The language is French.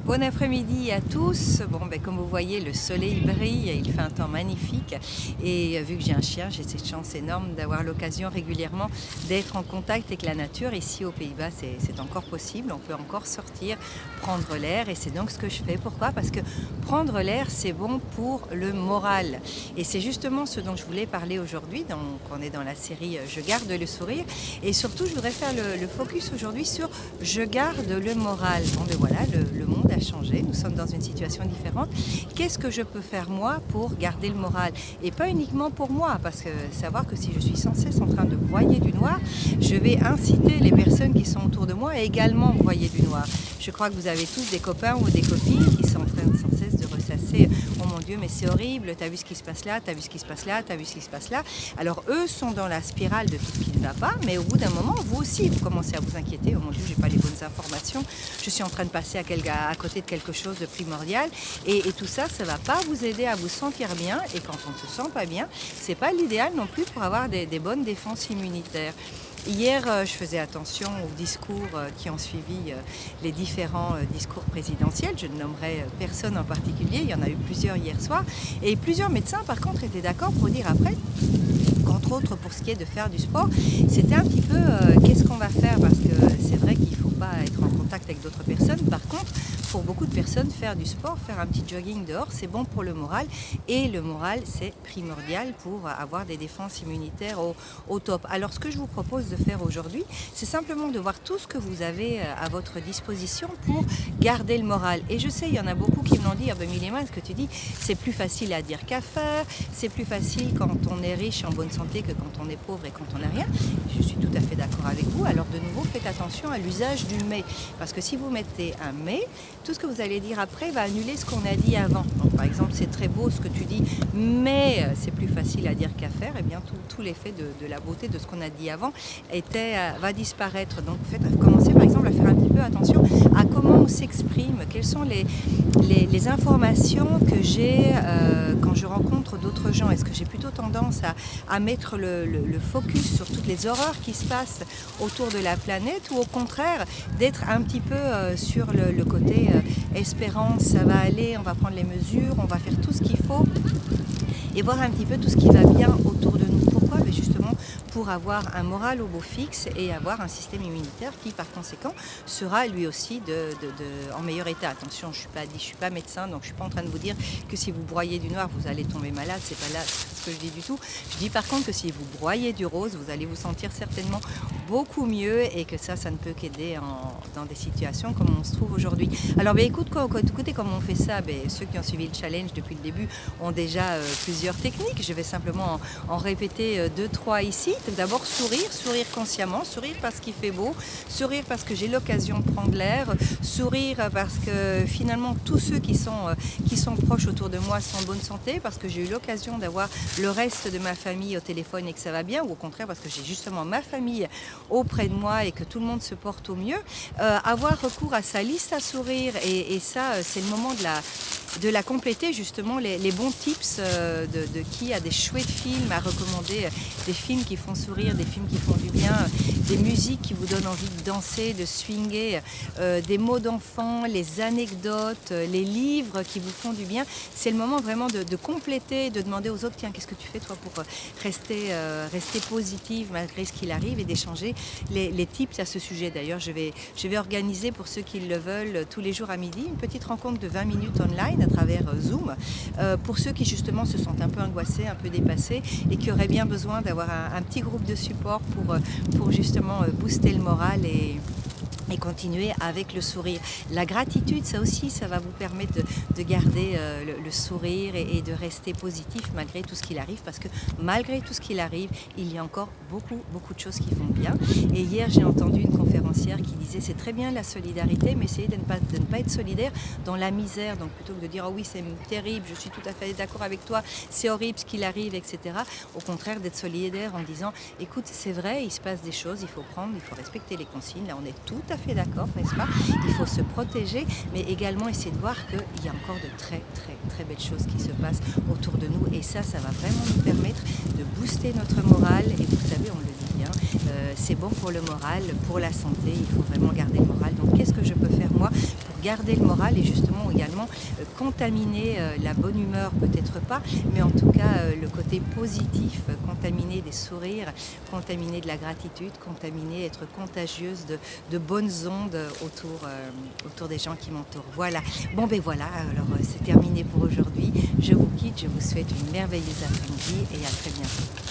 Bon après-midi à tous. Comme vous voyez, le soleil brille, il fait un temps magnifique et vu que j'ai un chien, j'ai cette chance énorme d'avoir l'occasion régulièrement d'être en contact avec la nature. Ici aux Pays-Bas, c'est encore possible, on peut encore sortir, prendre l'air et c'est donc ce que je fais. Pourquoi? Parce que prendre l'air, c'est bon pour le moral et c'est justement ce dont je voulais parler aujourd'hui. Donc on est dans la série Je garde le sourire et surtout je voudrais faire le focus aujourd'hui sur Je garde le moral. Voilà, le monde a changé, nous sommes dans une situation différente. Qu'est-ce que je peux faire moi pour garder le moral? Et pas uniquement pour moi, parce que savoir que si je suis sans cesse en train de broyer du noir, je vais inciter les personnes qui sont autour de moi à également broyer du noir. Je crois que vous avez tous des copains ou des copines qui sont en train sans cesse de ressasser « Oh mon Dieu, mais c'est horrible, t'as vu ce qui se passe là, t'as vu ce qui se passe là, t'as vu ce qui se passe là ». Alors eux sont dans la spirale de tout ce qui ne va pas, mais au bout d'un moment, vous aussi, vous commencez à vous inquiéter « Oh mon Dieu, j'ai pas les bonnes informations, je suis en train de passer à côté de quelque chose de primordial ». Et tout ça, ça va pas vous aider à vous sentir bien. Et quand on ne se sent pas bien, c'est pas l'idéal non plus pour avoir des bonnes défenses immunitaires. Hier, je faisais attention aux discours qui ont suivi les différents discours présidentiels. Je ne nommerai personne en particulier, il y en a eu plusieurs hier soir. Et plusieurs médecins, par contre, étaient d'accord pour dire après qu'entre autres, pour ce qui est de faire du sport, c'était un petit peu qu'est-ce qu'on va faire, parce que c'est vrai qu'il ne faut pas être en contact avec d'autres personnes. Par contre, pour beaucoup de personnes, faire du sport, faire un petit jogging dehors, c'est bon pour le moral. Et le moral, c'est primordial pour avoir des défenses immunitaires au top. Alors, ce que je vous propose de faire aujourd'hui, c'est simplement de voir tout ce que vous avez à votre disposition pour garder le moral. Et je sais, il y en a beaucoup qui me l'ont dit, Milima, ce que tu dis, c'est plus facile à dire qu'à faire, c'est plus facile quand on est riche en bonne santé que quand on est pauvre et quand on n'a rien. Je suis tout à fait d'accord avec vous. Alors de nouveau, faites attention à l'usage du mais. Parce que si vous mettez un mais, tout ce que vous allez dire après va annuler ce qu'on a dit avant. Donc, par exemple, c'est très beau ce que tu dis, mais c'est plus facile à dire qu'à faire. Eh bien, tout l'effet de la beauté de ce qu'on a dit avant va disparaître. Donc, commencez par exemple à faire un petit peu attention à comment on s'exprime, quelles sont les informations que j'ai quand je rencontre d'autres gens. Est-ce que j'ai plutôt tendance à mettre le focus sur toutes les horreurs qui se passent autour de la planète, ou au contraire d'être un petit peu sur le côté espérance, ça va aller, on va prendre les mesures, on va faire tout ce qu'il faut et voir un petit peu tout ce qui va bien autour de nous. Pourquoi? Justement pour avoir un moral au beau fixe et avoir un système immunitaire qui par conséquent sera lui aussi en meilleur état. Attention, je suis pas médecin, donc je suis pas en train de vous dire que si vous broyez du noir vous allez tomber malade, c'est pas là ce que je dis du tout. Je dis par contre que si vous broyez du rose, vous allez vous sentir certainement beaucoup mieux et que ça ne peut qu'aider dans des situations comme on se trouve aujourd'hui. Alors écoutez comment on fait ça. Ceux qui ont suivi le challenge depuis le début ont déjà plusieurs techniques. Je vais simplement en répéter 2-3 ici. D'abord sourire consciemment, sourire parce qu'il fait beau, sourire parce que j'ai l'occasion de prendre l'air, sourire parce que finalement tous ceux qui sont proches autour de moi sont en bonne santé, parce que j'ai eu l'occasion d'avoir le reste de ma famille au téléphone et que ça va bien, ou au contraire parce que j'ai justement ma famille auprès de moi et que tout le monde se porte au mieux. Avoir recours à sa liste à sourire et ça c'est le moment de la compléter, justement les bons tips de qui a des chouettes films à recommander, des films qui font sourire, des films qui font du bien, des musiques qui vous donnent envie de danser, de swinguer, des mots d'enfants, les anecdotes, les livres qui vous font du bien. C'est le moment vraiment de compléter, de demander aux autres, tiens, qu'est-ce que tu fais toi pour rester positive malgré ce qu'il arrive, et d'échanger les tips à ce sujet. D'ailleurs, je vais organiser pour ceux qui le veulent tous les jours à midi une petite rencontre de 20 minutes online à travers Zoom pour ceux qui justement se sentent un peu angoissés, un peu dépassés et qui auraient bien besoin d'avoir un petit groupe de support pour justement booster le moral et continuer avec le sourire. La gratitude, ça aussi, ça va vous permettre de garder le sourire et de rester positif malgré tout ce qu'il arrive, parce que malgré tout ce qu'il arrive, il y a encore beaucoup de choses qui vont bien. Et hier, j'ai entendu une conférencière qui disait c'est très bien la solidarité, mais essayez de ne pas être solidaire dans la misère. Donc plutôt que de dire oh oui, c'est terrible, je suis tout à fait d'accord avec toi, c'est horrible ce qu'il arrive, etc. Au contraire, d'être solidaire en disant écoute, c'est vrai, il se passe des choses, il faut respecter les consignes. Là, on est tout à fait d'accord, n'est-ce pas? Il faut se protéger, mais également essayer de voir qu'il y a encore de très belles choses qui se passent autour de nous. Et ça va vraiment nous permettre de booster notre morale. Et vous savez, on le dit bien, bien. C'est bon pour le moral, pour la santé, il faut vraiment garder le moral. Donc qu'est-ce que je peux faire moi pour garder le moral et justement également contaminer la bonne humeur, peut-être pas, mais en tout cas le côté positif, contaminer des sourires, contaminer de la gratitude, contaminer, être contagieuse de bonnes ondes autour des gens qui m'entourent. Voilà. Bon ben voilà, alors c'est terminé pour aujourd'hui. Je vous quitte, je vous souhaite une merveilleuse après-midi et à très bientôt.